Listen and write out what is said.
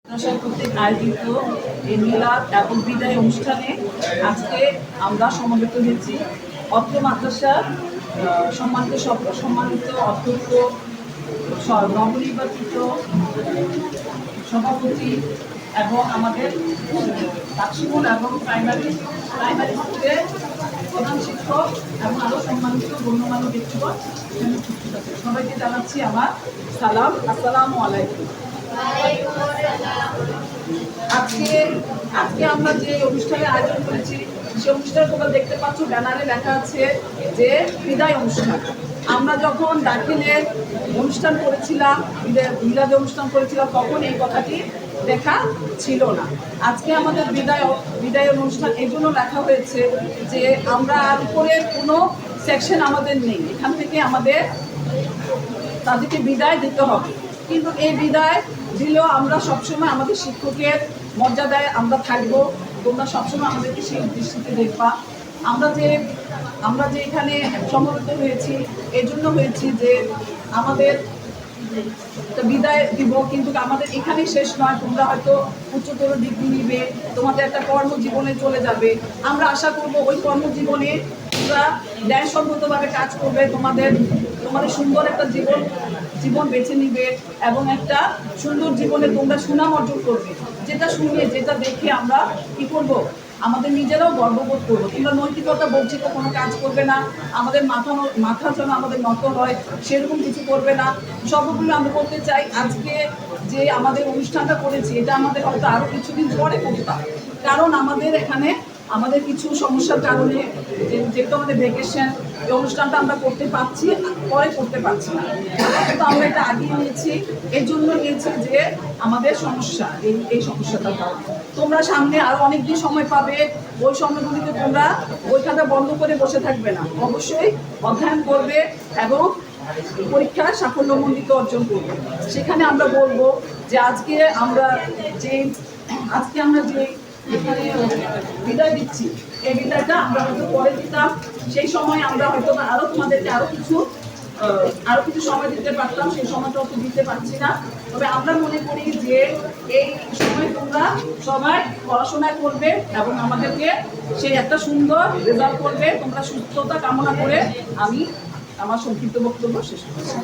কর্তৃক আয়োজিত এই মিলাদ এবং বিদায় অনুষ্ঠানে আজকে আমরা সমবেত হয়েছি। অত্র মাদ্রাসার সম্মানিত অধ্যক্ষ, নবনির্বাচিত সভাপতি এবং আমাদের স্কুল এবং প্রাইমারি স্কুলের প্রধান শিক্ষক এবং আরও সম্মানিত গণ্যমান্য ব্যক্তিগণ সবাইকে জানাচ্ছি আমার সালাম। আসসালামু আলাইকুম। আজকে আমরা যে অনুষ্ঠানের আয়োজন করেছি সেই অনুষ্ঠানে তোমরা দেখতে পাচ্ছ ব্যানারে লেখা আছে যে বিদায় অনুষ্ঠান। আমরা যখন দাখিলের অনুষ্ঠান করেছিলাম, মিলাদের অনুষ্ঠান করেছিলাম, তখন এই কথাটি লেখা ছিল না। আজকে আমাদের বিদায় অনুষ্ঠান এই জন্য লেখা হয়েছে যে আমরা আর উপরের কোনো সেকশন আমাদের নেই, এখান থেকে আমাদের তাদেরকে বিদায় দিতে হবে। কিন্তু এই বিদায় দিলেও আমরা সবসময় আমাদের শিক্ষকের মর্যাদায় আমরা থাকবো। তোমরা সবসময় আমাদেরকে সেই দৃষ্টিতে দেখবা। আমরা যে এখানে সমবেত হয়েছি এই জন্য হয়েছি যে আমাদের বিদায় দিব, কিন্তু আমাদের এখানেই শেষ নয়। তোমরা হয়তো উচ্চতর ডিগ্রি নিবে, তোমাদের একটা কর্মজীবনে চলে যাবে। আমরা আশা করব ওই কর্মজীবনে তোমরা ন্যায়সঙ্গতভাবে কাজ করবে, তোমাদের সুন্দর একটা জীবন বেছে নিবে এবং একটা সুন্দর জীবনে তোমরা সুনাম অর্জন করবে। যেটা শুনে যেটা দেখে আমরা কি করব, আমাদের নিজেরাও গর্ববোধ করবো। তোমরা নৈতিকতা বঞ্চিত কোনো কাজ করবে না, আমাদের মাথা যেন আমাদের নত হয় সেরকম কিছু করবে না। সর্বোপরি আমরা বলতে চাই, আজকে যে আমাদের অনুষ্ঠানটা করেছি এটা আমাদের হয়তো আরও কিছুদিন পরে করতাম, কারণ আমাদের কিছু সমস্যার কারণে যেহেতু আমাদের ভ্যাকেশন, এই অনুষ্ঠানটা আমরা করতে পারছি, পরে করতে পারছি না। কিন্তু আমরা এটা আগিয়ে নিয়েছি, এই জন্য নিয়েছি যে আমাদের সমস্যা, এই সমস্যাটার কারণে। তোমরা সামনে আরও অনেক দিন সময় পাবে, ওই সময়গুলিতে তোমরা বইখাতা বন্ধ করে বসে থাকবে না, অবশ্যই অধ্যয়ন করবে এবং পরীক্ষার সাফল্যমণ্ডিত অর্জন করবে। সেখানে আমরা বলবো যে আজকে আমরা যে এখানে বিদায় দিচ্ছি, এই বিদায়টা আমরা হয়তো পরে দিতাম, সেই সময় আমরা হয়তো আরও তোমাদেরকে আরও কিছু সময় দিতে পারতাম, সেই সময়টা অত দিতে পারছি না। তবে আমরা মনে করি যে এই সময় তোমরা সবাই পড়াশোনা করবে এবং আমাদেরকে সেই একটা সুন্দর রেজাল্ট করবে। তোমরা সুস্থতা কামনা করে আমি আমার সংক্ষিপ্ত বক্তব্য শেষ করছি।